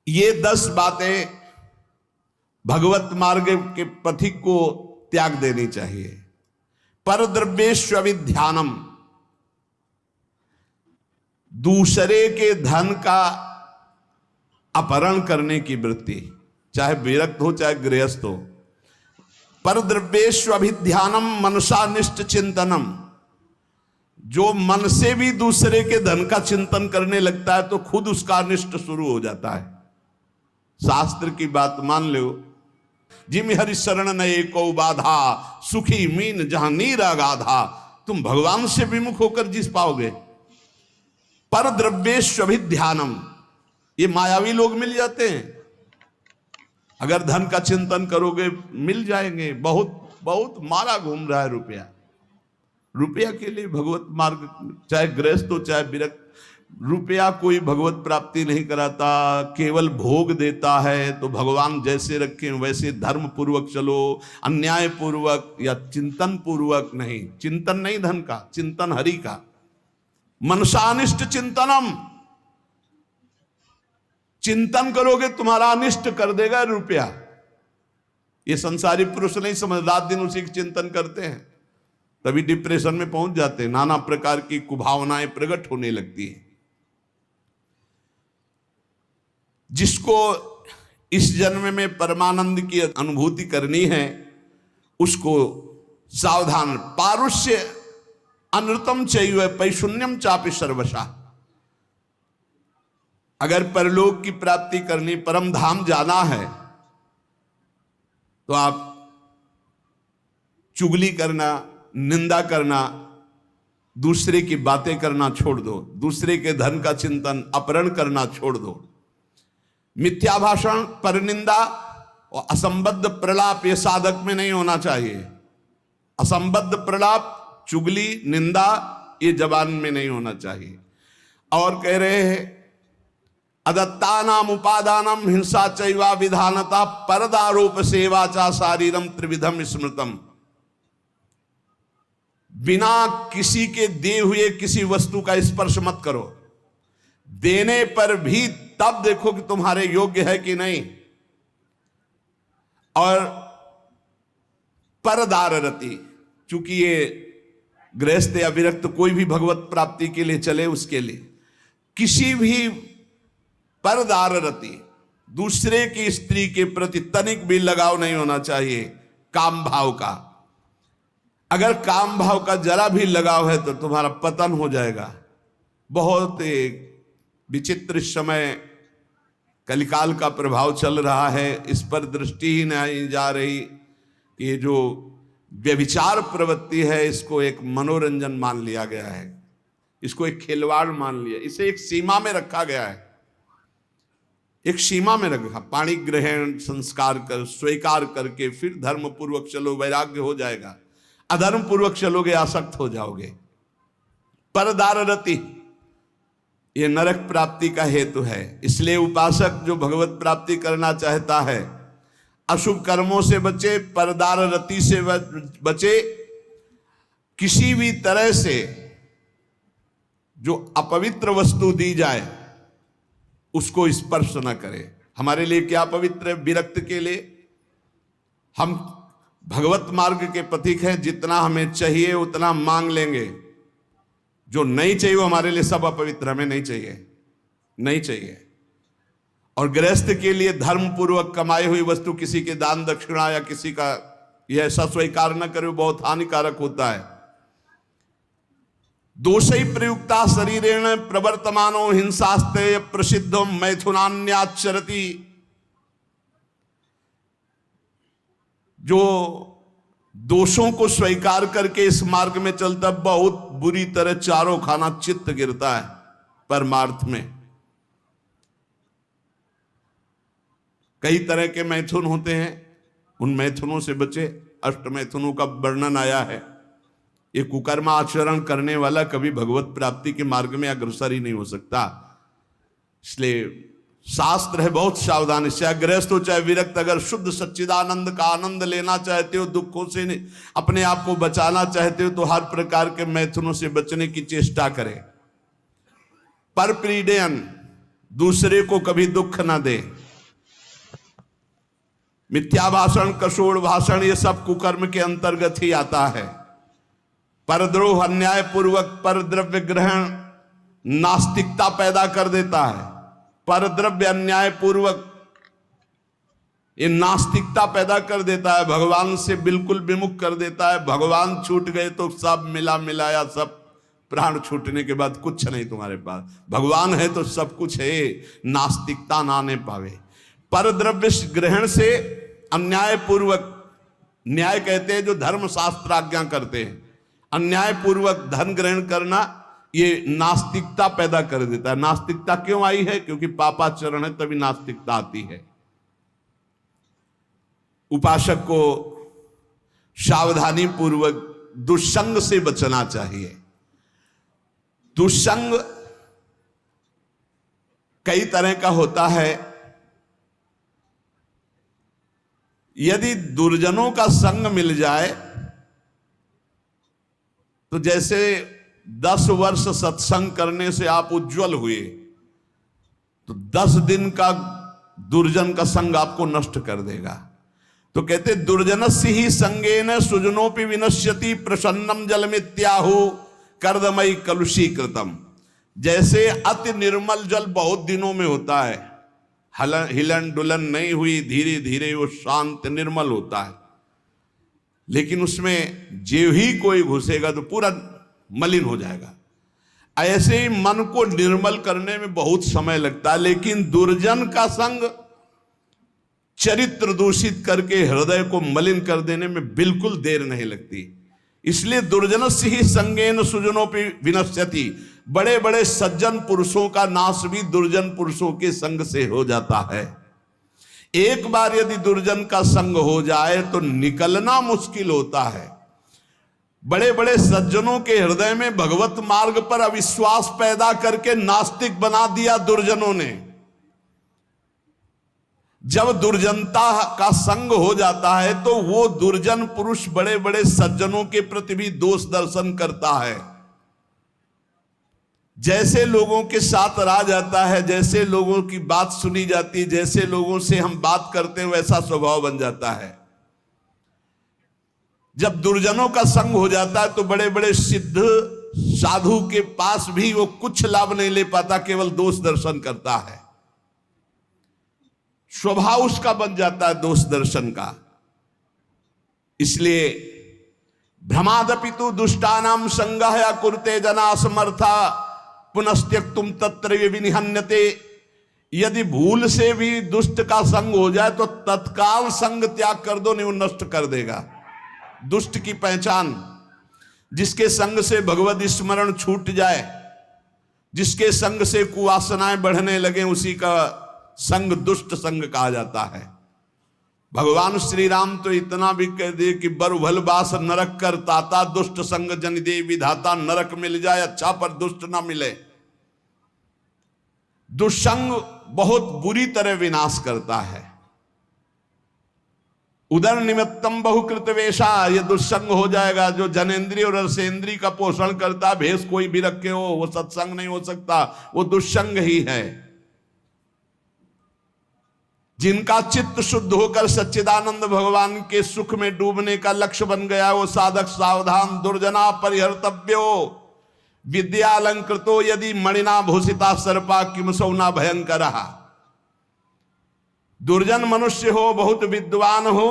ये 10 बातें भगवत मार्ग के पथिक को त्याग देनी चाहिए। परद्रव्येष्वभिध्यानम, दूसरे के धन का अपहरण करने की वृत्ति, चाहे विरक्त हो चाहे गृहस्थ हो। परद्रव्येष्वभिध्यानम मनसानिष्ट चिंतनम, जो मन से भी दूसरे के धन का चिंतन करने लगता है तो खुद उसका अनिष्ट शुरू हो जाता है। शास्त्र की बात मान लो, जिम हरि शरण नए को बाधा, सुखी मीन जहां नीर अगाधा। तुम भगवान से विमुख होकर जिस पाओगे। परद्रव्येष्वभिध्यानम, ये मायावी लोग मिल जाते हैं। अगर धन का चिंतन करोगे मिल जाएंगे। बहुत बहुत मारा घूम रहा है रुपया। रुपया के लिए भगवत मार्ग, चाहे गृहस्थ हो चाहे विरक्त, रुपया कोई भगवत प्राप्ति नहीं कराता, केवल भोग देता है। तो भगवान जैसे रखें वैसे धर्म पूर्वक चलो, अन्याय पूर्वक या चिंतन पूर्वक नहीं। चिंतन नहीं धन का, चिंतन हरि का। मनसानिष्ट चिंतनम, चिंतन करोगे तुम्हारा अनिष्ट कर देगा रुपया। ये संसारी पुरुष नहीं समझ, रात दिन उसी के चिंतन करते हैं, तभी डिप्रेशन में पहुंच जाते हैं। नाना प्रकार की कुभावनाएं प्रकट होने लगती हैं। जिसको इस जन्म में परमानंद की अनुभूति करनी है उसको सावधान। पारुष्य अनृतम चैव पैशून्यम चापि सर्वशा। अगर परलोक की प्राप्ति करनी, परम धाम जाना है, तो आप चुगली करना, निंदा करना, दूसरे की बातें करना छोड़ दो। दूसरे के धन का चिंतन, अपहरण करना छोड़ दो। मिथ्या भाषण, परनिंदा और असंबद्ध प्रलाप ये साधक में नहीं होना चाहिए। असंबद्ध प्रलाप, चुगली, निंदा ये जबान में नहीं होना चाहिए। और कह रहे हैं अदत्तानाम उपादानम हिंसा चैवा विधानता परदारोप सेवा चा शारीरम त्रिविधम स्मृतम। बिना किसी के दिए हुए किसी वस्तु का स्पर्श मत करो। देने पर भी तब देखो कि तुम्हारे योग्य है कि नहीं। और परदाररति, चूंकि ये गृहस्थ या विरक्त कोई भी भगवत प्राप्ति के लिए चले, उसके लिए किसी भी परदाररति, दूसरे की स्त्री के प्रति तनिक भी लगाव नहीं होना चाहिए काम भाव का। अगर काम भाव का जरा भी लगाव है तो तुम्हारा पतन हो जाएगा। बहुत विचित्र समय कलिकाल का प्रभाव चल रहा है, इस पर दृष्टि ही नहीं जा रही। ये जो व्यभिचार प्रवृत्ति है इसको एक मनोरंजन मान लिया गया है, इसको एक खिलवाड़ मान लिया, इसे एक सीमा में रखा गया है। एक सीमा में रखा, पाणी ग्रहण संस्कार कर स्वीकार करके फिर धर्म पूर्वक चलो, वैराग्य हो जाएगा। अधर्म पूर्वक चलोगे आसक्त हो जाओगे। परदाररति ये नरक प्राप्ति का हेतु है। इसलिए उपासक जो भगवत प्राप्ति करना चाहता है अशुभ कर्मों से बचे, परदाररति से बचे। किसी भी तरह से जो अपवित्र वस्तु दी जाए उसको स्पर्श न करे। हमारे लिए क्या पवित्र है? विरक्त के लिए हम भगवत मार्ग के पथिक हैं, जितना हमें चाहिए उतना मांग लेंगे। जो नहीं चाहिए वो हमारे लिए सब अपवित्र, हमें नहीं चाहिए, नहीं चाहिए। और गृहस्थ के लिए धर्म पूर्वक कमाई हुई वस्तु किसी के दान दक्षिणा या किसी का यह स्वीकार न करे, बहुत हानिकारक होता है। दोषै प्रयुक्ता शरीरेण प्रवर्तमानो हिंसास्ते प्रसिद्धो मैथुनान्याचरति। जो दोषों को स्वीकार करके इस मार्ग में चलता, बहुत बुरी तरह चारों खाना चित्त गिरता है परमार्थ में। कई तरह के मैथुन होते हैं, उन मैथुनों से बचे। अष्ट मैथुनों का वर्णन आया है। ये कुकर्म आचरण करने वाला कभी भगवत प्राप्ति के मार्ग में अग्रसर ही नहीं हो सकता। इसलिए शास्त्र है बहुत सावधानी से। गृहस्थ हो चाहे विरक्त, अगर शुद्ध सच्चिदानंद का आनंद लेना चाहते हो, दुखों से अपने आप को बचाना चाहते हो, तो हर प्रकार के मैथुनों से बचने की चेष्टा करें। परप्रीडयन, दूसरे को कभी दुख ना दे। मिथ्या भाषण, कशोड़ भाषण, ये सब कुकर्म के अंतर्गत ही आता है। परद्रोह, अन्याय पूर्वक परद्रव्य ग्रहण नास्तिकता पैदा कर देता है। परद्रव्य अन्याय पूर्वक ये नास्तिकता पैदा कर देता है, भगवान से बिल्कुल विमुख कर देता है। भगवान छूट गए तो सब मिला मिलाया सब, प्राण छूटने के बाद कुछ नहीं तुम्हारे पास। भगवान है तो सब कुछ है, नास्तिकता ना आने पावे। परद्रव्य ग्रहण से अन्याय पूर्वक, न्याय कहते हैं जो धर्म शास्त्र आज्ञा करते हैं, अन्याय पूर्वक धन ग्रहण करना ये नास्तिकता पैदा कर देता है। नास्तिकता क्यों आई है? क्योंकि पापाचरण है, तभी नास्तिकता आती है। उपासक को सावधानी पूर्वक दुष्संग से बचना चाहिए। दुष्संग कई तरह का होता है। यदि दुर्जनों का संग मिल जाए तो जैसे 10 वर्ष सत्संग करने से आप उज्जवल हुए, तो 10 दिन का दुर्जन का संग आपको नष्ट कर देगा। तो कहते दुर्जनस्य ही संगेन सुजनोपि विनश्यति प्रसन्नम जलमित्याहु कर्दमयी कलुषीकृतम। जैसे अति निर्मल जल बहुत दिनों में होता है, हिलन डुलन नहीं हुई, धीरे धीरे वो शांत निर्मल होता है, लेकिन उसमें जो ही कोई घुसेगा तो पूरा मलिन हो जाएगा। ऐसे ही मन को निर्मल करने में बहुत समय लगता है, लेकिन दुर्जन का संग चरित्र दूषित करके हृदय को मलिन कर देने में बिल्कुल देर नहीं लगती। इसलिए दुर्जनस्य ही संगेन सुजनोपि विनश्यति। बड़े बड़े सज्जन पुरुषों का नाश भी दुर्जन पुरुषों के संग से हो जाता है। एक बार यदि दुर्जन का संग हो जाए तो निकलना मुश्किल होता है। बड़े बड़े सज्जनों के हृदय में भगवत मार्ग पर अविश्वास पैदा करके नास्तिक बना दिया दुर्जनों ने। जब दुर्जनता का संग हो जाता है तो वो दुर्जन पुरुष बड़े बड़े सज्जनों के प्रति भी दोष दर्शन करता है। जैसे लोगों के साथ रहा जाता है, जैसे लोगों की बात सुनी जाती, जैसे लोगों से हम बात करते हैं, वैसा स्वभाव बन जाता है। जब दुर्जनों का संग हो जाता है तो बड़े बड़े सिद्ध साधु के पास भी वो कुछ लाभ नहीं ले पाता, केवल दोष दर्शन करता है। स्वभाव उसका बन जाता है दोष दर्शन का। इसलिए भ्रमादपि तु दुष्टानाम संगः या कुरुते जना समर्था पुनस्त्यक्तुम तत्र विनिहन्यते। यदि भूल से भी दुष्ट का संग हो जाए तो तत्काल संग त्याग कर दो, नहीं वो नष्ट कर देगा। दुष्ट की पहचान, जिसके संग से भगवत स्मरण छूट जाए, जिसके संग से कुवासनाएं बढ़ने लगे, उसी का संग दुष्ट संग कहा जाता है। भगवान श्री राम तो इतना भी कह दे कि बरुभल बास नरक कर ताता, दुष्ट संग जन दे विधाता। नरक मिल जाए अच्छा, पर दुष्ट ना मिले। दुष्संग बहुत बुरी तरह विनाश करता है। उदर निमित्तम बहुकृत वेशा, ये दुष्संग हो जाएगा। जो जनेन्द्रिय और रसेंद्रिय का पोषण करता, भेष कोई भी रखे हो, वो सत्संग नहीं हो सकता, वो दुष्संग ही है। जिनका चित्त शुद्ध होकर सच्चिदानंद भगवान के सुख में डूबने का लक्ष्य बन गया, वो साधक सावधान। दुर्जना परिहर्तव्यो विद्यालंकृतो यदि मणिना भूषिता सर्पा किमसौ न भयंकर। दुर्जन मनुष्य हो, बहुत विद्वान हो,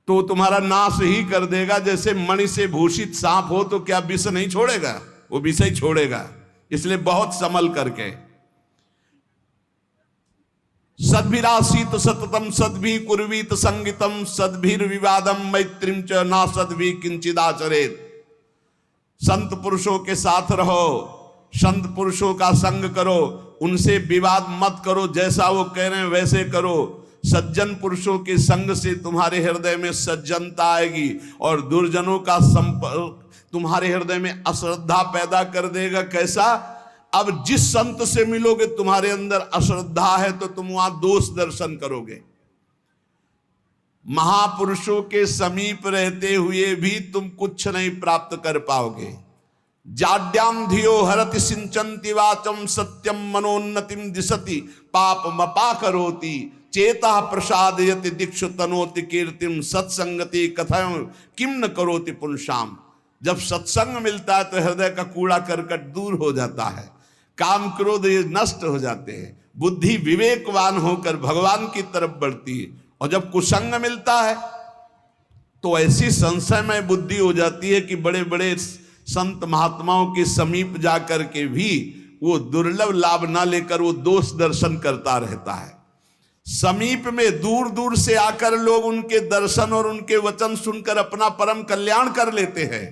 तो तुम्हारा नाश ही कर देगा। जैसे मणि से भूषित सांप हो तो क्या विष नहीं छोड़ेगा? वो विष ही छोड़ेगा। इसलिए बहुत संभल करके। सद्भिरासीत सततम सद्भि कुर्वीत संगितम सद्भिर विवादम मैत्रीम च ना सद्भि किंचिदाचरेत। संत पुरुषों के साथ रहो, संत पुरुषों का संग करो, उनसे विवाद मत करो, जैसा वो कह रहे हैं वैसे करो। सज्जन पुरुषों के संग से तुम्हारे हृदय में सज्जनता आएगी, और दुर्जनों का संपर्क तुम्हारे हृदय में अश्रद्धा पैदा कर देगा। कैसा? अब जिस संत से मिलोगे तुम्हारे अंदर अश्रद्धा है तो तुम वहां दोष दर्शन करोगे। महापुरुषों के समीप रहते हुए भी तुम कुछ नहीं प्राप्त कर पाओगे। जाड्याम धियो हरति सिंचन्ति वाचम सत्यम मनोन्नतिम दिशति पापमपा करोति चेता प्रसादयति दीक्षु तनोति कीर्तिम सत्संगति कथम किम न करोति पुंसाम। जब सत्संग मिलता है तो हृदय का कूड़ा करकट दूर हो जाता है, काम क्रोध ये नष्ट हो जाते हैं, बुद्धि विवेकवान होकर भगवान की तरफ बढ़ती है। और जब कुसंग मिलता है तो ऐसी संशयमय बुद्धि हो जाती है कि बड़े बड़े संत महात्माओं के समीप जाकर के भी वो दुर्लभ लाभ ना लेकर वो दोष दर्शन करता रहता है। समीप में दूर दूर से आकर लोग उनके दर्शन और उनके वचन सुनकर अपना परम कल्याण कर लेते हैं,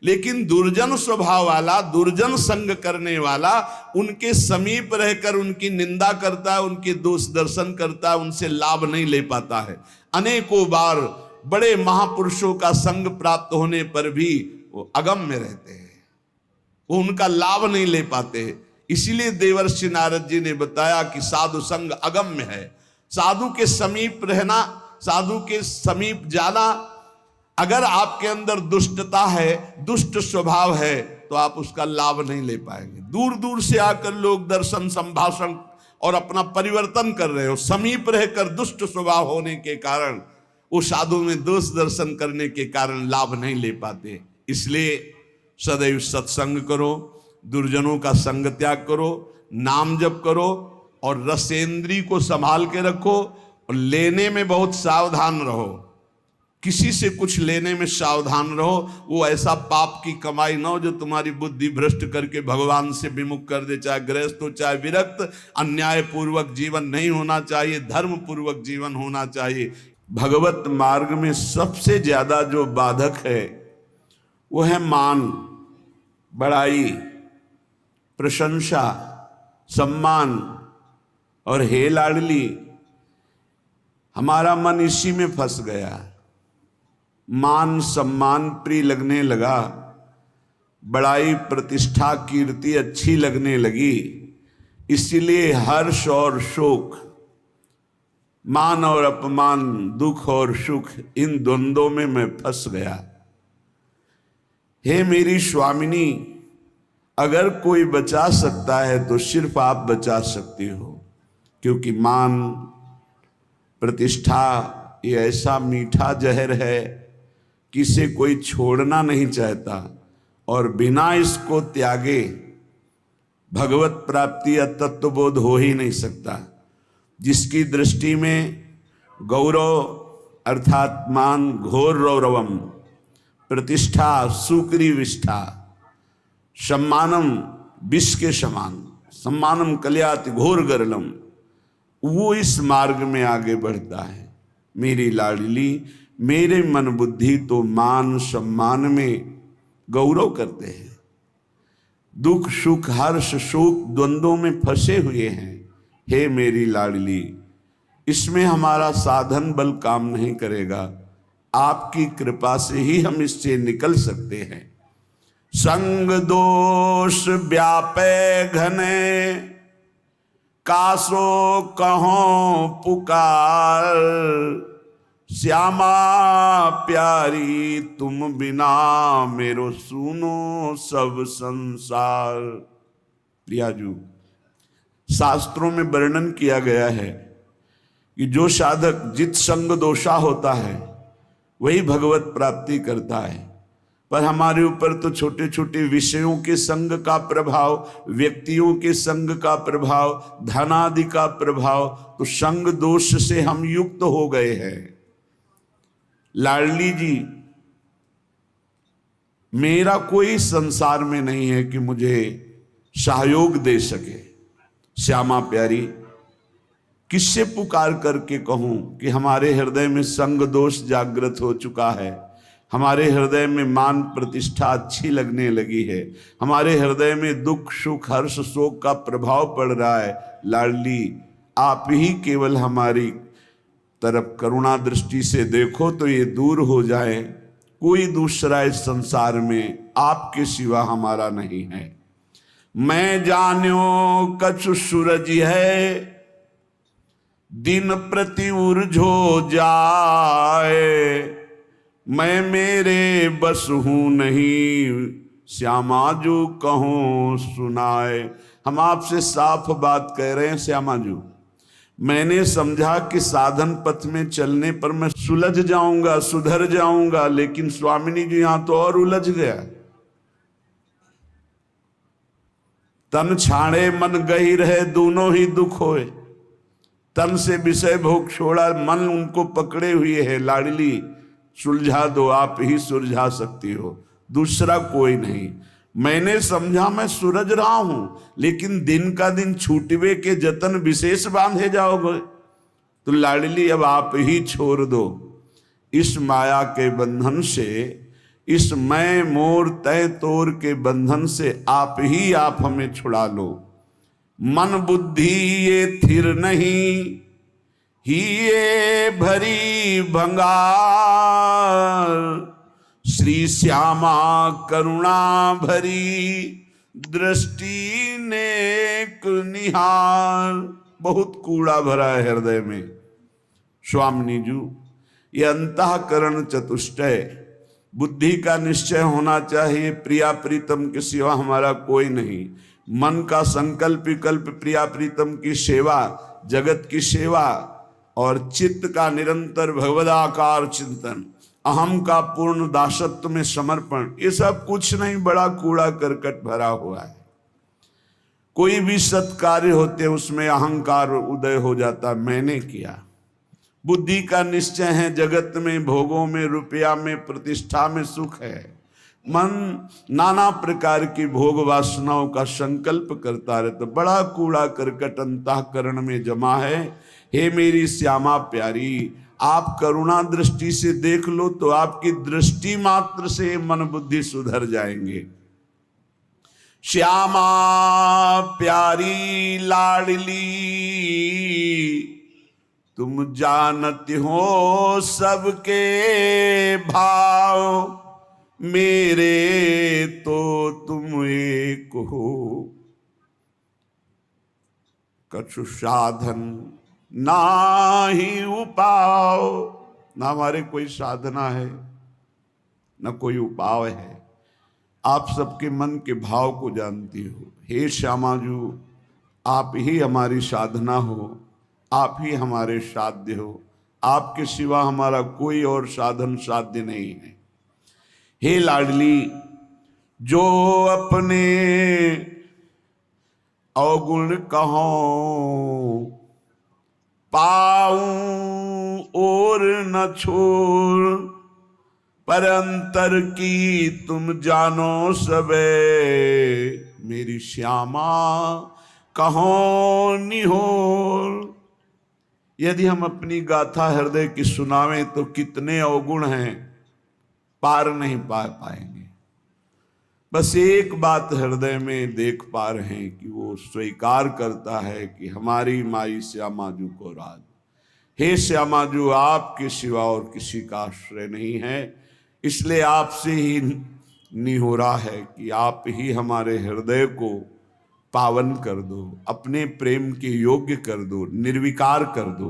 लेकिन दुर्जन स्वभाव वाला, दुर्जन संग करने वाला उनके समीप रहकर उनकी निंदा करता है, उनके दोष दर्शन करता है, उनसे लाभ नहीं ले पाता है। अनेकों बार बड़े महापुरुषों का संग प्राप्त होने पर भी वो अगम्य रहते हैं, वो उनका लाभ नहीं ले पाते। इसीलिए देवर्षि नारद जी ने बताया कि साधु संग अगम्य है। साधु के समीप रहना, साधु के समीप जाना, अगर आपके अंदर दुष्टता है, दुष्ट स्वभाव है, तो आप उसका लाभ नहीं ले पाएंगे। दूर दूर से आकर लोग दर्शन संभाषण और अपना परिवर्तन कर रहे हो, समीप रहकर दुष्ट स्वभाव होने के कारण, वो साधु में दोष दर्शन करने के कारण लाभ नहीं ले पाते। इसलिए सदैव सत्संग करो, दुर्जनों का संग त्याग करो, नाम जप करो और रसेंद्री को संभाल के रखो और लेने में बहुत सावधान रहो। किसी से कुछ लेने में सावधान रहो, वो ऐसा पाप की कमाई ना हो जो तुम्हारी बुद्धि भ्रष्ट करके भगवान से विमुख कर दे। चाहे गृहस्थ हो चाहे विरक्त, अन्याय पूर्वक जीवन नहीं होना चाहिए, धर्म पूर्वक जीवन होना चाहिए। भगवत मार्ग में सबसे ज्यादा जो बाधक है वो है मान, बड़ाई, प्रशंसा, सम्मान और हे लाडली। हमारा मन इसी में फंस गया, मान सम्मान प्रिय लगने लगा, बड़ाई प्रतिष्ठा कीर्ति अच्छी लगने लगी, इसीलिए हर्ष और शोक, मान और अपमान, दुख और सुख, इन द्वंद्वों में मैं फंस गया। हे मेरी स्वामिनी, अगर कोई बचा सकता है तो सिर्फ आप बचा सकती हो, क्योंकि मान प्रतिष्ठा ये ऐसा मीठा जहर है कि इसे कोई छोड़ना नहीं चाहता और बिना इसको त्यागे भगवत प्राप्ति या तत्वबोध हो ही नहीं सकता। जिसकी दृष्टि में गौरव अर्थात मान घोर रौरवम, प्रतिष्ठा सुक्री विष्ठा, सम्मानम विष के समान, सम्मानम कल्याति घोर गरलम, वो इस मार्ग में आगे बढ़ता है। मेरी लाडली, मेरे मन बुद्धि तो मान सम्मान में गौरव करते हैं, दुख सुख हर्ष शोक द्वंद्वों में फंसे हुए हैं। हे मेरी लाडली, इसमें हमारा साधन बल काम नहीं करेगा, आपकी कृपा से ही हम इससे निकल सकते हैं। संग दोष व्यापे घने, कासो कहों पुकार, श्यामा प्यारी तुम बिना मेरो सुनो सब संसार। प्रियाजू, शास्त्रों में वर्णन किया गया है कि जो साधक जित संग दोषा होता है वही भगवत प्राप्ति करता है। पर हमारे ऊपर तो छोटे छोटे विषयों के संग का प्रभाव, व्यक्तियों के संग का प्रभाव, धनादि का प्रभाव, तो संग दोष से हम युक्त हो गए हैं। लाडली जी, मेरा कोई संसार में नहीं है कि मुझे सहयोग दे सके। श्यामा प्यारी, किससे पुकार करके कहूं कि हमारे हृदय में संग दोष जागृत हो चुका है, हमारे हृदय में मान प्रतिष्ठा अच्छी लगने लगी है, हमारे हृदय में दुख सुख हर्ष शोक का प्रभाव पड़ रहा है। लाडली, आप ही केवल हमारी तरफ करुणा दृष्टि से देखो तो ये दूर हो जाए। कोई दूसरा इस संसार में आपके सिवा हमारा नहीं है। मैं जान्यो कछु सूरज है, दिन प्रति उर्झो जाए, मैं मेरे बस हूं नहीं श्यामाजू कहूँ सुनाए। हम आपसे साफ बात कह रहे हैं श्यामाजू। मैंने समझा कि साधन पथ में चलने पर मैं सुलझ जाऊंगा, सुधर जाऊंगा, लेकिन स्वामिनी जी यहां तो और उलझ गया। तन छाड़े मन गही रहे, दोनों ही दुख होए। तन से विषय भोग छोड़ा, मन उनको पकड़े हुए है। लाडली सुलझा दो, आप ही सुलझा सकती हो, दूसरा कोई नहीं। मैंने समझा मैं सूरज रहा हूं, लेकिन दिन का दिन छूटवे के जतन विशेष बांधे जाओगे। तो लाडली अब आप ही छोड़ दो इस माया के बंधन से, इस मैं मोर तय तोर के बंधन से आप हमें छुड़ा लो। मन बुद्धि ये थिर नहीं, ही ये भरी भंगार। श्री श्यामा करुणा भरी, दृष्टि नेक निहार। बहुत कूड़ा भरा है हृदय में स्वामिनी जू। ये अंतःकरण चतुष्टय, बुद्धि का निश्चय होना चाहिए, प्रिया प्रीतम के सिवा हमारा कोई नहीं। मन का संकल्प विकल्प प्रिया प्रीतम की सेवा, जगत की सेवा, और चित्त का निरंतर भगवदाकार चिंतन, अहम का पूर्ण दासत्व में समर्पण, ये सब कुछ नहीं, बड़ा कूड़ा करकट भरा हुआ है। कोई भी सत्कार्य होते उसमें अहंकार उदय हो जाता, मैंने किया। बुद्धि का निश्चय है, जगत में भोगों में रुपया में प्रतिष्ठा में सुख है। मन नाना प्रकार की भोग वासनाओं का संकल्प करता रहता, बड़ा कूड़ा करकट अंतःकरण में जमा है। हे मेरी श्यामा प्यारी, आप करुणा दृष्टि से देख लो तो आपकी दृष्टि मात्र से मन बुद्धि सुधर जाएंगे। श्यामा प्यारी लाडली, तुम जानती हो सबके भाव, मेरे तो तुम एक हो। कछु साधन ना ही उपाव, ना हमारे कोई साधना है न कोई उपाय है। आप सबके मन के भाव को जानती हो। हे श्यामाजू, आप ही हमारी साधना हो, आप ही हमारे साध्य हो। आपके सिवा हमारा कोई और साधन साध्य नहीं है। हे लाडली, जो अपने अवगुण कहो, पाऊं और न छोड़, पर अंतर की तुम जानो सबे। मेरी श्यामा कहो निहोर। यदि हम अपनी गाथा हृदय की सुनावें तो कितने अवगुण हैं, पार नहीं पा पाएंगे। बस एक बात हृदय में देख पा रहे हैं कि वो स्वीकार करता है कि हमारी माई श्यामाजू को राज। हे श्यामाजू, आपके सिवा और किसी का आश्रय नहीं है, इसलिए आपसे ही निहोरा है कि आप ही हमारे हृदय को पावन कर दो, अपने प्रेम के योग्य कर दो, निर्विकार कर दो।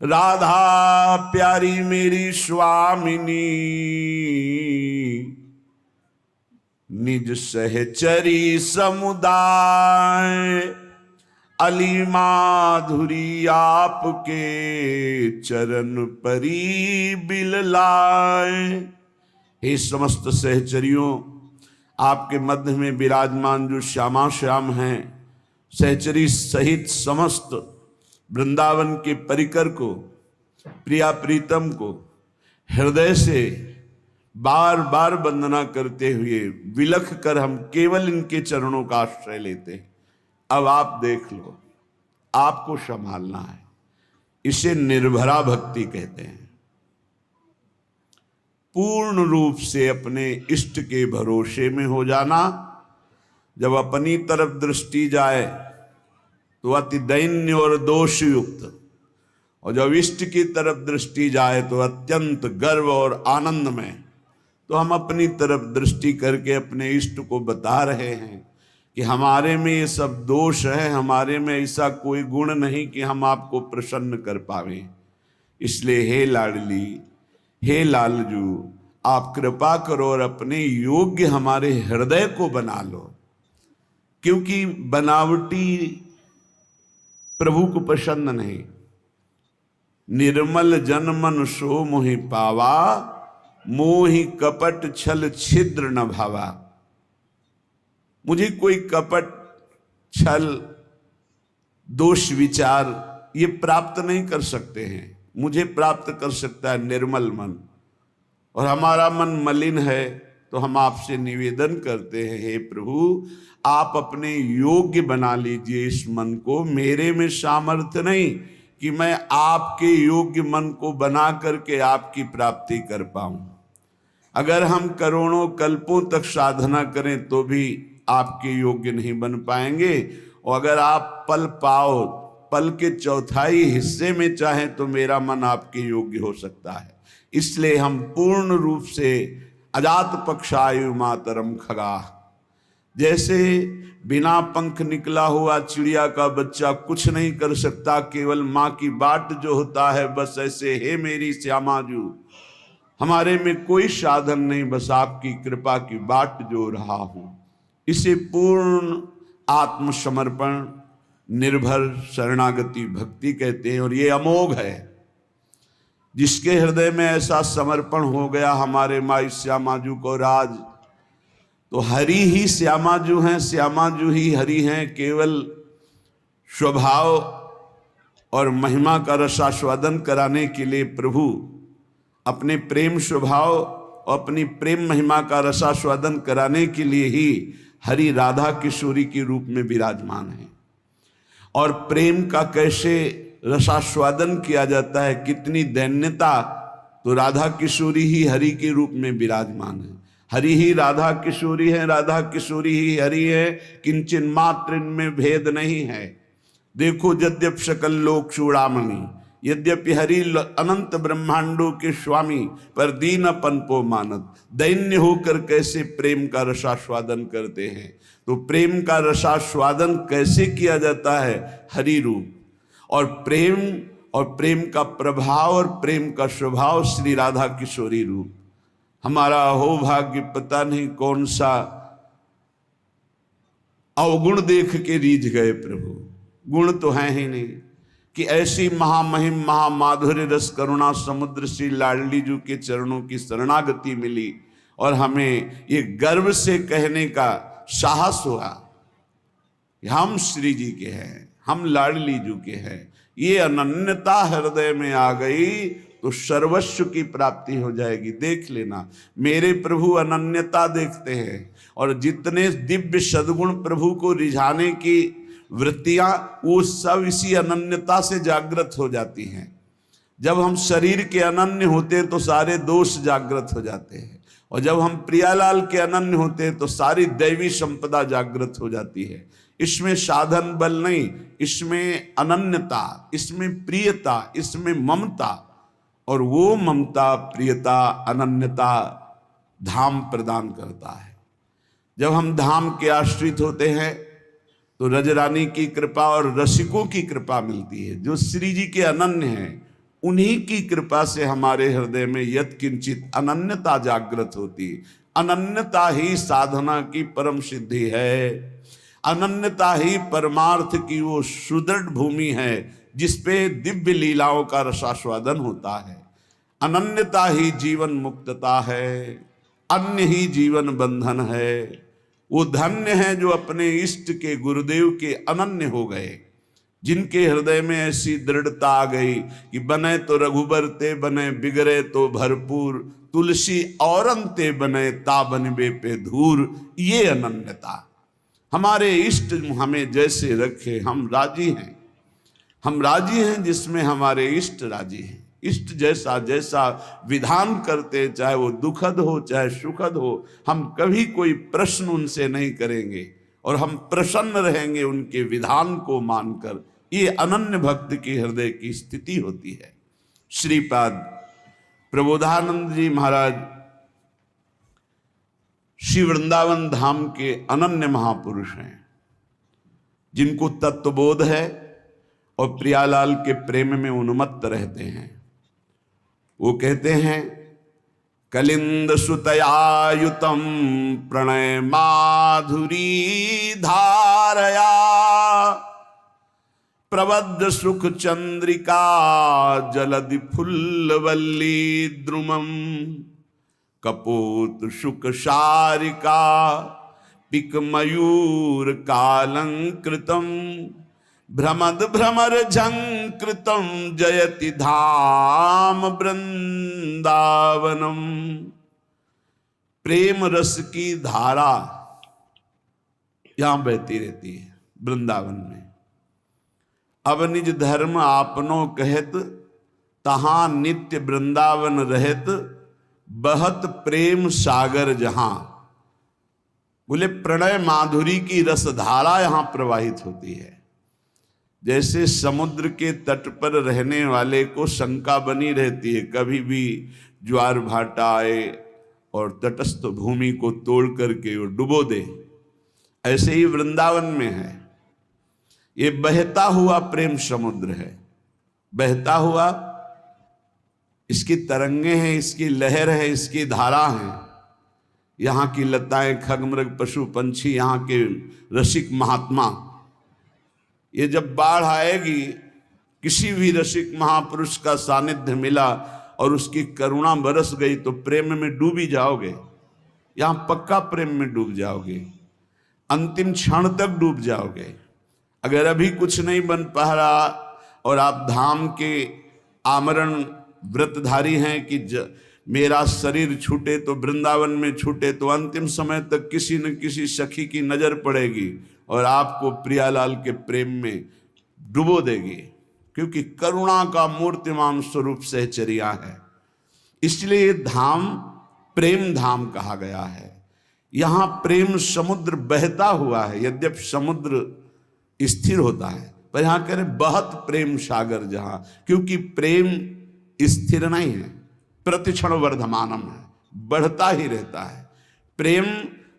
राधा प्यारी मेरी स्वामिनी, निज सहचरी समुदाय, अली माधुरी आपके चरण परी बिललाए। हे समस्त सहचरियों, आपके मध्य में विराजमान जो श्यामा श्याम हैं, सहचरी सहित समस्त वृंदावन के परिकर को, प्रिया प्रीतम को हृदय से बार बार वंदना करते हुए विलख कर हम केवल इनके चरणों का आश्रय लेते हैं। अब आप देख लो, आपको संभालना है। इसे निर्भरा भक्ति कहते हैं। पूर्ण रूप से अपने इष्ट के भरोसे में हो जाना। जब अपनी तरफ दृष्टि जाए तो अति दैन्य और दोष युक्त, और जब इष्ट की तरफ दृष्टि जाए तो अत्यंत गर्व और आनंद में। तो हम अपनी तरफ दृष्टि करके अपने इष्ट को बता रहे हैं कि हमारे में ये सब दोष है, हमारे में ऐसा कोई गुण नहीं कि हम आपको प्रसन्न कर पावें। इसलिए हे लाडली, हे लालजू, आप कृपा करो और अपने योग्य हमारे हृदय को बना लो, क्योंकि बनावटी प्रभु को पसंद नहीं। निर्मल जन मन सो मोहि पावा, मोहि कपट छल छिद्र न भावा। मुझे कोई कपट छल दोष विचार ये प्राप्त नहीं कर सकते हैं। मुझे प्राप्त कर सकता है निर्मल मन, और हमारा मन मलिन है। तो हम आपसे निवेदन करते हैं, हे प्रभु आप अपने योग्य बना लीजिए इस मन को। मेरे में सामर्थ्य नहीं कि मैं आपके योग्य मन को बना करके आपकी प्राप्ति कर पाऊं। अगर हम करोड़ों कल्पों तक साधना करें तो भी आपके योग्य नहीं बन पाएंगे। और अगर आप पल के चौथाई हिस्से में चाहें तो मेरा मन आपके योग्य हो सकता है। इसलिए हम पूर्ण रूप से अजात पक्षायु मातरम खगा, जैसे बिना पंख निकला हुआ चिड़िया का बच्चा कुछ नहीं कर सकता, केवल माँ की बाट जो होता है, बस ऐसे हे मेरी श्यामाजू हमारे में कोई साधन नहीं, बस आपकी कृपा की बाट जो रहा हूं। इसे पूर्ण आत्मसमर्पण निर्भर शरणागति भक्ति कहते हैं। और ये अमोघ है। जिसके हृदय में ऐसा समर्पण हो गया हमारे माई श्यामाजू को राज, तो हरि ही श्यामाजू हैं, श्यामाजू ही हरि हैं। केवल स्वभाव और महिमा का रसास्वादन कराने के लिए प्रभु अपने प्रेम स्वभाव और अपनी प्रेम महिमा का रसास्वादन कराने के लिए ही हरि राधा किशोरी के रूप में विराजमान है। और प्रेम का कैसे रसास्वादन किया जाता है, कितनी दैन्यता, तो राधा किशोरी ही हरि के रूप में विराजमान है। हरि ही राधा किशोरी है, राधा किशोरी ही हरि है, किंचन मात्र इनमें भेद नहीं है। देखो यद्यप सकल लोक चूड़ामणि, यद्यपि हरि अनंत ब्रह्मांडों के स्वामी, पर दीनपन को मानत, दैन्य होकर कैसे प्रेम का रसास्वादन करते हैं। तो प्रेम का रसास्वादन कैसे किया जाता है, हरि रूप। और प्रेम का प्रभाव और प्रेम का स्वभाव श्री राधा किशोरी रूप। हमारा हो भाग्य, पता नहीं कौन सा अवगुण देख के रीझ गए प्रभु। गुण तो है ही नहीं कि ऐसी महामहिम महामाधुर्य रस करुणा समुद्र श्री लाडली जी के चरणों की शरणागति मिली, और हमें ये गर्व से कहने का साहस हुआ हम श्री जी के हैं, हम लाडली जी के हैं। ये अनन्यता हृदय में आ गई तो सर्वस्व की प्राप्ति हो जाएगी। देख लेना, मेरे प्रभु अनन्यता देखते हैं, और जितने दिव्य सद्गुण प्रभु को रिझाने की वृत्तियां, वो सब इसी अनन्यता से जागृत हो जाती हैं। जब हम शरीर के अनन्य होते हैं तो सारे दोष जागृत हो जाते हैं, और जब हम प्रियालाल के अनन्य होते हैं तो सारी दैवी संपदा जागृत हो जाती है। इसमें साधन बल नहीं, इसमें अनन्यता, इसमें प्रियता, इसमें ममता, और वो ममता प्रियता अनन्यता धाम प्रदान करता है। जब हम धाम के आश्रित होते हैं तो रजरानी की कृपा और रसिकों की कृपा मिलती है। जो श्री जी के अनन्य हैं, उन्हीं की कृपा से हमारे हृदय में यत् किंचित अनन्यता जागृत होती। अनन्यता ही साधना की परम सिद्धि है। अनन्यता ही परमार्थ की वो सुदृढ़ भूमि है जिसपे दिव्य लीलाओं का रसास्वादन होता है। अनन्यता ही जीवन मुक्तता है, अन्य ही जीवन बंधन है। वो धन्य है जो अपने इष्ट के गुरुदेव के अनन्य हो गए, जिनके हृदय में ऐसी दृढ़ता आ गई कि बने तो रघुबर ते बने, बिगड़े तो भरपूर, तुलसी औरन ते बने, ता बनबे पे धूर। ये अनन्यता, हमारे इष्ट हमें जैसे रखे हम राजी हैं। हम राजी हैं जिसमें हमारे इष्ट राजी हैं। इष्ट जैसा जैसा विधान करते, चाहे वो दुखद हो चाहे सुखद हो, हम कभी कोई प्रश्न उनसे नहीं करेंगे, और हम प्रसन्न रहेंगे उनके विधान को मानकर। ये अनन्य भक्त की हृदय की स्थिति होती है। श्रीपाद प्रबोधानंद जी महाराज श्री वृंदावन धाम के अनन्य महापुरुष हैं, जिनको तत्वबोध है और प्रियालाल के प्रेम में उन्मत्त रहते हैं। वो कहते हैं कलिंद सुतयायुतम प्रणय माधुरी धारया प्रबद्ध सुख चंद्रिका जलधि फुल्लवल्ली द्रुमम कपोत शुक शारिका पिक मयूर कालंकृतम भ्रमद भ्रमर झंकृतम जयति धाम वृंदावनम। प्रेम रस की धारा यहां बहती रहती है वृंदावन में। अब निज धर्म आपनो कहत तहां नित्य वृंदावन रहत बहत प्रेम सागर जहां। बोले प्रणय माधुरी की रसधारा यहां प्रवाहित होती है। जैसे समुद्र के तट पर रहने वाले को शंका बनी रहती है, कभी भी ज्वार भाटा आए और तटस्थ भूमि को तोड़ करके वो डुबो दे, ऐसे ही वृंदावन में है। ये बहता हुआ प्रेम समुद्र है, बहता हुआ, इसकी तरंगे हैं, इसकी लहर है, इसकी धारा है। यहाँ की लताएं, खगमृग, पशु पंछी, यहाँ के रसिक महात्मा, ये जब बाढ़ आएगी, किसी भी रसिक महापुरुष का सानिध्य मिला और उसकी करुणा बरस गई तो प्रेम में डूब ही जाओगे। यहां पक्का प्रेम में डूब जाओगे, अंतिम क्षण तक डूब जाओगे। अगर अभी कुछ नहीं बन पा रहा और आप धाम के आमरण व्रतधारी हैं कि मेरा शरीर छूटे तो वृंदावन में छूटे, तो अंतिम समय तक किसी न किसी सखी की नजर पड़ेगी और आपको प्रियालाल के प्रेम में डुबो देगी, क्योंकि करुणा का मूर्तिमान स्वरूप सहचर्या है। इसलिए धाम प्रेम धाम कहा गया है। यहां प्रेम समुद्र बहता हुआ है। यद्यपि समुद्र स्थिर होता है, पर यहां कह रहे बहुत प्रेम सागर जहां, क्योंकि प्रेम स्थिर नहीं है, प्रतिक्षण वर्धमानम है, बढ़ता ही रहता है। प्रेम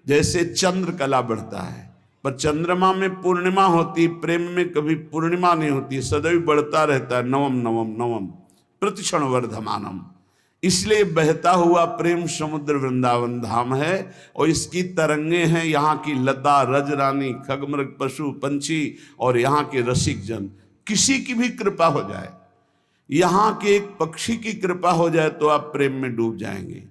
जैसे चंद्र कला बढ़ता है, पर चंद्रमा में पूर्णिमा होती, प्रेम में कभी पूर्णिमा नहीं होती, सदैव बढ़ता रहता है, नवम नवम नवम प्रतिक्षण वर्धमानम। इसलिए बहता हुआ प्रेम समुद्र वृंदावन धाम है और इसकी तरंगे हैं यहाँ की लता, रजरानी, खगमृग, पशु पंछी और यहाँ के रसिक जन। किसी की भी कृपा हो जाए, यहाँ के एक पक्षी की कृपा हो जाए तो आप प्रेम में डूब जाएंगे।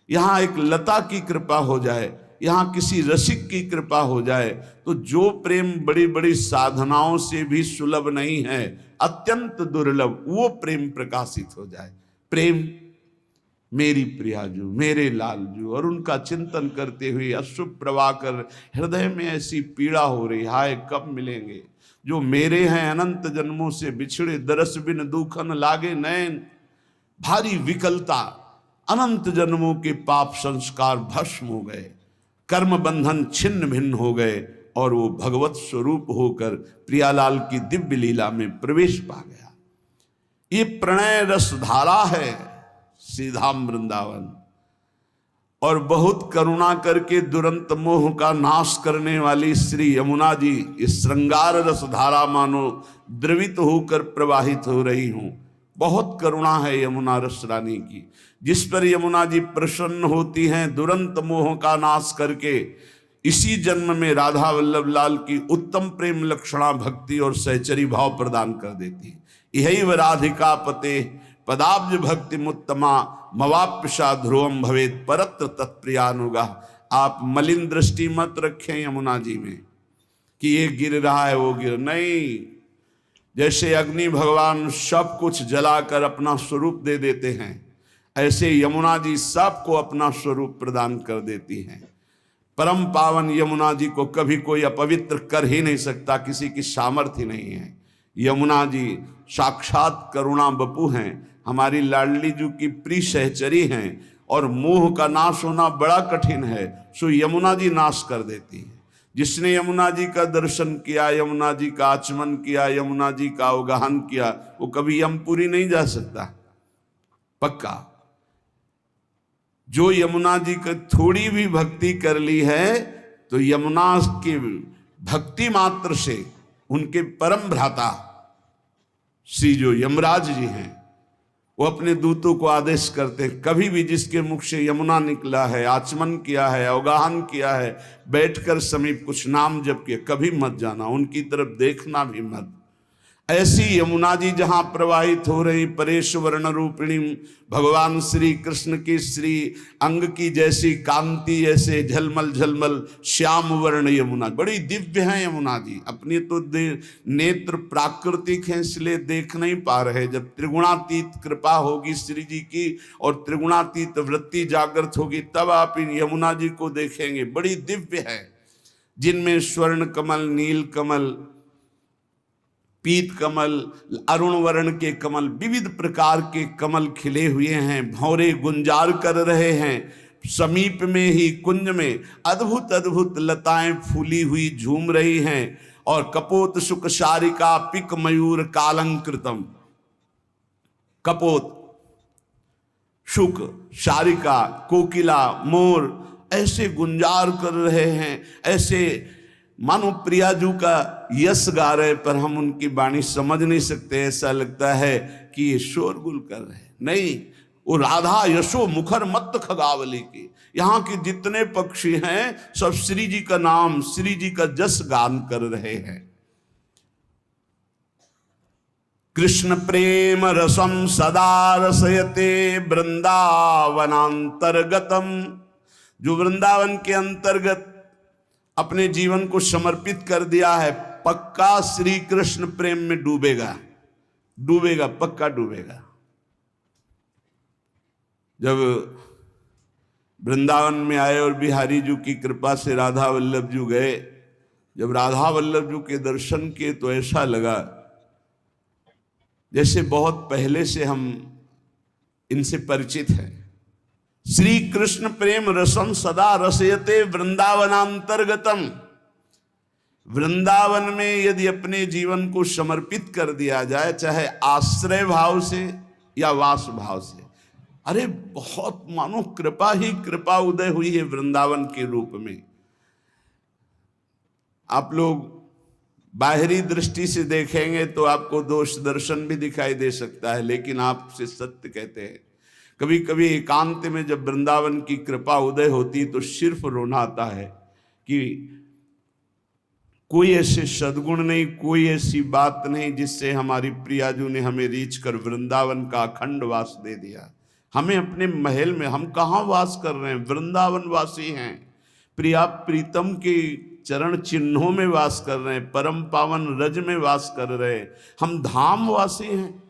यहाँ एक लता की कृपा हो जाए, यहाँ किसी रसिक की कृपा हो जाए, तो जो प्रेम बड़ी बड़ी साधनाओं से भी सुलभ नहीं है, अत्यंत दुर्लभ, वो प्रेम प्रकाशित हो जाए। प्रेम मेरी प्रियाजू, मेरे लालजू, और उनका चिंतन करते हुए अश्रु प्रवाह कर हृदय में ऐसी पीड़ा हो रही, हाय कब मिलेंगे जो मेरे हैं, अनंत जन्मों से बिछड़े, दरस बिन दुखन लागे नैन, भारी विकलता, अनंत जन्मों के पाप संस्कार भस्म हो गए, कर्म बंधन छिन्न भिन्न हो गए और वो भगवत स्वरूप होकर प्रियालाल की दिव्य लीला में प्रवेश पा गया। ये प्रणय रस धारा है सीधाम वृंदावन। और बहुत करुणा करके दुरंत मोह का नाश करने वाली श्री यमुना जी इस श्रृंगार रस धारा मानो द्रवित होकर प्रवाहित हो रही हूं। बहुत करुणा है यमुना रस रानी की, जिस पर यमुना जी प्रसन्न होती हैं, दुरंत मोह का नाश करके इसी जन्म में राधा वल्लभ लाल की उत्तम प्रेम लक्षणा भक्ति और सहचरी भाव प्रदान कर देती। यही व राधिका पते पदाब्ज भक्ति मुत्तमा मवाप्यशा ध्रुवम भवेत परत्र तत्प्रियानुगा। आप मलिन दृष्टि मत रखें यमुना जी में कि ये गिर रहा है वो गिर नहीं। जैसे अग्नि भगवान सब कुछ जलाकर अपना स्वरूप दे देते हैं, ऐसे यमुना जी सबको अपना स्वरूप प्रदान कर देती हैं। परम पावन यमुना जी को कभी कोई अपवित्र कर ही नहीं सकता, किसी की सामर्थ्य नहीं है। यमुना जी साक्षात करुणा बपू हैं, हमारी लाडली जी की प्रिय सहचरी हैं, और मोह का नाश होना बड़ा कठिन है, सो यमुना जी नाश कर देती है। जिसने यमुना जी का दर्शन किया, यमुना जी का आचमन किया, यमुना जी का अवगाहन किया, वो कभी यमपुरी नहीं जा सकता पक्का। जो यमुना जी का थोड़ी भी भक्ति कर ली है, तो यमुना की भक्ति मात्र से उनके परम भ्राता श्री जो यमराज जी हैं, वो अपने दूतों को आदेश करते हैं, कभी भी जिसके मुख से यमुना निकला है, आचमन किया है, अवगाहन किया है, बैठकर समीप कुछ नाम जप किया, कभी मत जाना, उनकी तरफ देखना भी मत। ऐसी यमुना जी जहां प्रवाहित हो रही परेश वर्ण रूपिणी भगवान श्री कृष्ण की श्री अंग की जैसी कांति, ऐसे झलमल झलमल श्याम वर्ण यमुना, बड़ी दिव्य है यमुना जी। अपनी तो नेत्र प्राकृतिक हैं इसलिए देख नहीं पा रहे, जब त्रिगुणातीत कृपा होगी श्री जी की और त्रिगुणातीत वृत्ति जागृत होगी तब आप इन यमुना जी को देखेंगे। बड़ी दिव्य है, जिनमें स्वर्ण कमल, नील कमल, पीत कमल, अरुण वर्ण के कमल, विविध प्रकार के कमल खिले हुए हैं, भौरे गुंजार कर रहे हैं। समीप में ही कुंज में अद्भुत अद्भुत लताएं फूली हुई झूम रही हैं और कपोत शुक शारिका पिक मयूर कालंकृतम, कपोत, शुक, शारिका, कोकिला, मोर ऐसे गुंजार कर रहे हैं, ऐसे मानो प्रियाजू का यश गा रहे, पर हम उनकी वाणी समझ नहीं सकते। ऐसा लगता है कि ये शोरगुल कर रहे हैं, नहीं, वो राधा यशो मुखर मत खगावली की। यहाँ के जितने पक्षी हैं सब श्री जी का नाम, श्री जी का जस गान कर रहे हैं। कृष्ण प्रेम रसम सदा रसयते वृंदावनांतर्गतम, जो वृंदावन के अंतर्गत अपने जीवन को समर्पित कर दिया है, पक्का श्री कृष्ण प्रेम में डूबेगा, डूबेगा, पक्का डूबेगा। जब वृंदावन में आए और बिहारी जी की कृपा से राधा वल्लभ जी गए, जब राधा वल्लभ जी के दर्शन किए तो ऐसा लगा जैसे बहुत पहले से हम इनसे परिचित हैं। श्री कृष्ण प्रेम रसम सदा रसयते वृंदावनांतर्गतम, वृंदावन में यदि अपने जीवन को समर्पित कर दिया जाए, चाहे आश्रय भाव से या वास भाव से, अरे बहुत मानो कृपा ही कृपा उदय हुई है वृंदावन के रूप में। आप लोग बाहरी दृष्टि से देखेंगे तो आपको दोष दर्शन भी दिखाई दे सकता है, लेकिन आपसे सत्य कहते हैं, कभी कभी एकांत में जब वृंदावन की कृपा उदय होती तो सिर्फ रोना आता है कि कोई ऐसे सद्गुण नहीं, कोई ऐसी बात नहीं जिससे हमारी प्रियाजू ने हमें रीच कर वृंदावन का अखंड वास दे दिया। हमें अपने महल में, हम कहाँ वास कर रहे हैं, वृंदावन वासी हैं, प्रिया प्रीतम के चरण चिन्हों में वास कर रहे हैं, परम पावन रज में वास कर रहे हैं, हम धाम वासी हैं।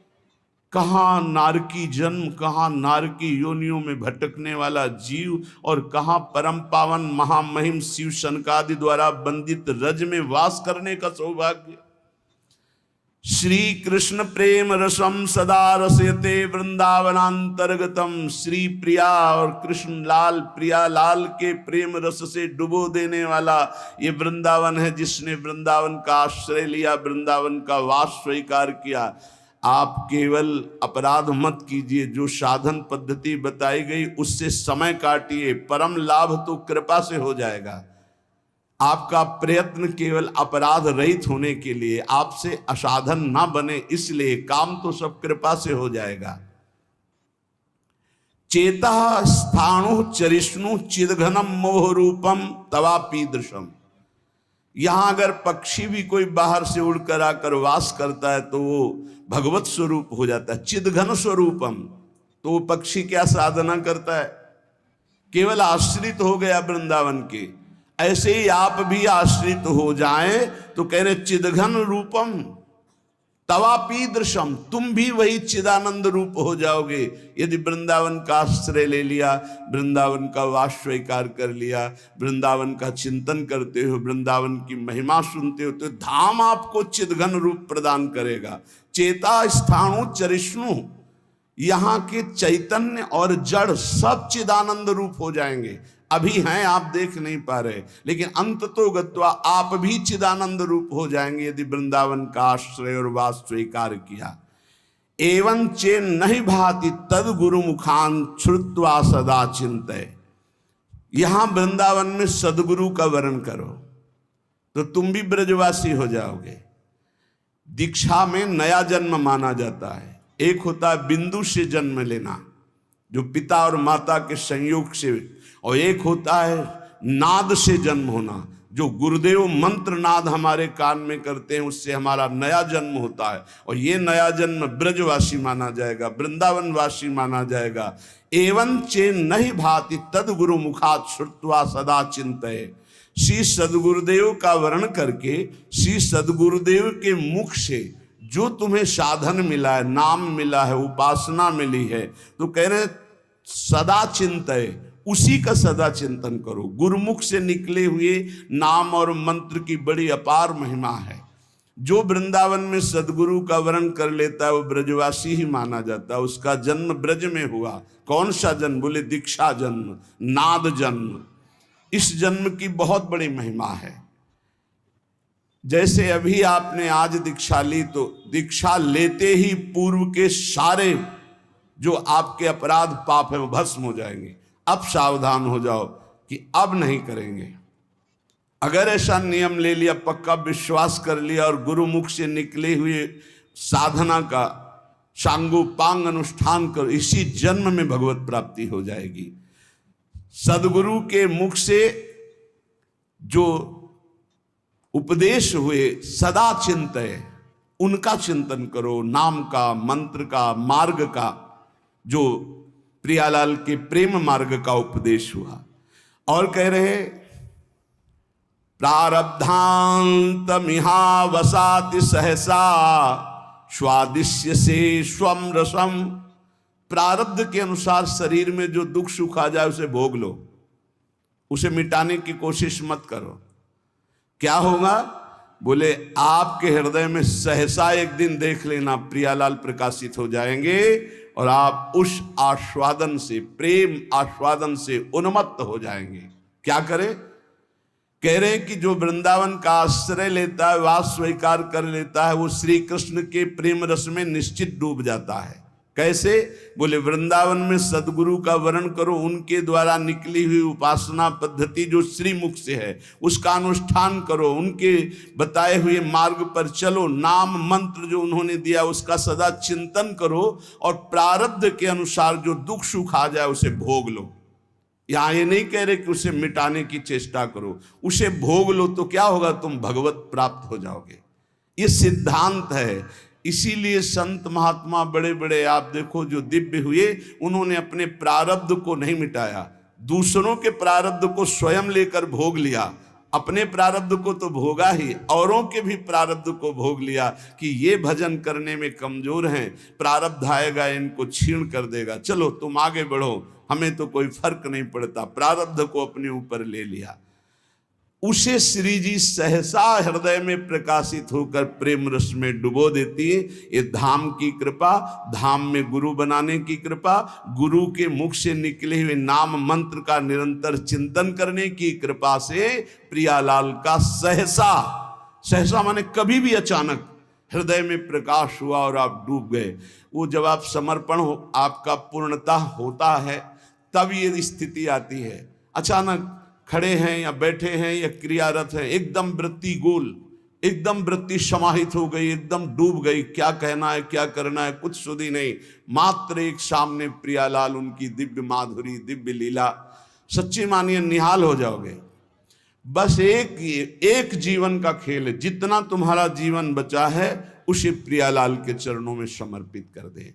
कहाँ नारकी जन्म, कहाँ नारकी योनियों में भटकने वाला जीव और कहाँ परम पावन महामहिम शिव शनकादि द्वारा बंदित रज में वास करने का सौभाग्य। श्री कृष्ण प्रेम रसम सदा रसयते वृंदावनांतर्गतम, श्री प्रिया और कृष्ण लाल, प्रिया लाल के प्रेम रस से डुबो देने वाला ये वृंदावन है, जिसने वृंदावन का आश्रय लिया, वृंदावन का वास स्वीकार किया। आप केवल अपराध मत कीजिए, जो साधन पद्धति बताई गई उससे समय काटिए, परम लाभ तो कृपा से हो जाएगा। आपका प्रयत्न केवल अपराध रहित होने के लिए, आपसे असाधन ना बने, इसलिए काम तो सब कृपा से हो जाएगा। चेता स्थाणु चरिष्णु चिदघनम मोह रूपम तवापीदृशम, यहां अगर पक्षी भी कोई बाहर से उड़कर आकर वास करता है तो वो भगवत स्वरूप हो जाता है, चिदघन स्वरूपम। तो वो पक्षी क्या साधना करता है, केवल आश्रित हो गया वृंदावन के। ऐसे ही आप भी आश्रित हो जाएं तो कह रहे चिदघन रूपम तवापीदृशम, तुम भी वही चिदानंद रूप हो जाओगे यदि वृंदावन का आश्रय ले लिया, वृंदावन का वास स्वीकार कर लिया, वृंदावन का चिंतन करते हो, वृंदावन की महिमा सुनते हो, तो धाम आपको चिदघन रूप प्रदान करेगा। चेता स्थाणु चरिष्णु, यहाँ के चैतन्य और जड़ सब चिदानंद रूप हो जाएंगे। अभी हैं, आप देख नहीं पा रहे, लेकिन अंत तो गत्वा आप भी चिदानंद रूप हो जाएंगे यदि वृंदावन का आश्रय और वास स्वीकार किया। एवं चे नहीं भाति तद गुरु मुखान श्रुत्वा सदा चिंतय, यहां वृंदावन में सदगुरु का वर्ण करो तो तुम भी ब्रजवासी हो जाओगे। दीक्षा में नया जन्म माना जाता है, एक होता है बिंदु से जन्म लेना, जो पिता और माता के संयोग से, और एक होता है नाद से जन्म होना, जो गुरुदेव मंत्र नाद हमारे कान में करते हैं, उससे हमारा नया जन्म होता है। और ये नया जन्म ब्रजवासी माना जाएगा, वृंदावनवासी माना जाएगा। एवं चे नहीं भाति तद गुरु मुखात श्रुत्वा सदा चिंतये। श्री सदगुरुदेव का वर्ण करके, श्री सदगुरुदेव के मुख से जो तुम्हें साधन मिला है, नाम मिला है, उपासना मिली है, तो कह रहे सदा चिंतये, उसी का सदा चिंतन करो। गुरुमुख से निकले हुए नाम और मंत्र की बड़ी अपार महिमा है। जो वृंदावन में सदगुरु का वर्ण कर लेता है वो ब्रजवासी ही माना जाता है। उसका जन्म ब्रज में हुआ। कौन सा जन्म? बोले दीक्षा जन्म, नाद जन्म। इस जन्म की बहुत बड़ी महिमा है। जैसे अभी आपने आज दीक्षा ली, तो दीक्षा लेते ही पूर्व के सारे जो आपके अपराध पाप है वो भस्म हो जाएंगे। अब सावधान हो जाओ कि अब नहीं करेंगे। अगर ऐसा नियम ले लिया, पक्का विश्वास कर लिया और गुरुमुख से निकले हुए साधना का सांगोपांग अनुष्ठान करो, इसी जन्म में भगवत प्राप्ति हो जाएगी। सदगुरु के मुख से जो उपदेश हुए सदा चिंतय, उनका चिंतन करो। नाम का, मंत्र का, मार्ग का, जो प्रियालाल के प्रेम मार्ग का उपदेश हुआ। और कह रहे प्रारब्धांत मिहावसाति सहसा स्वादिश्य से स्वम रसम। प्रारब्ध के अनुसार शरीर में जो दुख सुख आ जाए उसे भोग लो, उसे मिटाने की कोशिश मत करो। क्या होगा? बोले आपके हृदय में सहसा एक दिन देख लेना प्रियालाल प्रकाशित हो जाएंगे और आप उस आस्वादन से, प्रेम आस्वादन से उन्मत्त हो जाएंगे। क्या करें? कह रहे हैं कि जो वृंदावन का आश्रय लेता है, वास स्वीकार कर लेता है, वो श्री कृष्ण के प्रेम रस में निश्चित डूब जाता है। कैसे? बोले वृंदावन में सदगुरु का वर्ण करो, उनके द्वारा निकली हुई उपासना पद्धति जो श्रीमुख से है उसका अनुष्ठान करो, उनके बताए हुए मार्ग पर चलो, नाम मंत्र जो उन्होंने दिया उसका सदा चिंतन करो, और प्रारब्ध के अनुसार जो दुख सुख आ जाए उसे भोग लो। यहाँ ये नहीं कह रहे कि उसे मिटाने की चेष्टा करो, उसे भोग लो, तो क्या होगा? तुम भगवत प्राप्त हो जाओगे। ये सिद्धांत है। इसीलिए संत महात्मा बड़े बड़े आप देखो जो दिव्य हुए, उन्होंने अपने प्रारब्ध को नहीं मिटाया, दूसरों के प्रारब्ध को स्वयं लेकर भोग लिया। अपने प्रारब्ध को तो भोगा ही, औरों के भी प्रारब्ध को भोग लिया कि ये भजन करने में कमजोर हैं, प्रारब्ध आएगा इनको छीण कर देगा, चलो तुम आगे बढ़ो, हमें तो कोई फर्क नहीं पड़ता। प्रारब्ध को अपने ऊपर ले लिया। उसे श्री जी सहसा हृदय में प्रकाशित होकर प्रेम रस में डुबो देती है। ये धाम की कृपा, धाम में गुरु बनाने की कृपा, गुरु के मुख से निकले हुए नाम मंत्र का निरंतर चिंतन करने की कृपा से प्रियालाल का सहसा, सहसा माने कभी भी अचानक हृदय में प्रकाश हुआ और आप डूब गए। वो जब आप समर्पण हो, आपका पूर्णता होता है, तब ये स्थिति आती है। अचानक खड़े हैं या बैठे हैं या क्रियारत हैं, एकदम वृत्ति गोल, एकदम वृत्ति समाहित हो गई, एकदम डूब गई, क्या कहना है क्या करना है कुछ सुधी नहीं। मात्र एक सामने प्रियालाल, उनकी दिव्य माधुरी, दिव्य लीला, सच्ची मानिए निहाल हो जाओगे। बस एक जीवन का खेल है, जितना तुम्हारा जीवन बचा है उसे प्रियालाल के चरणों में समर्पित कर दे।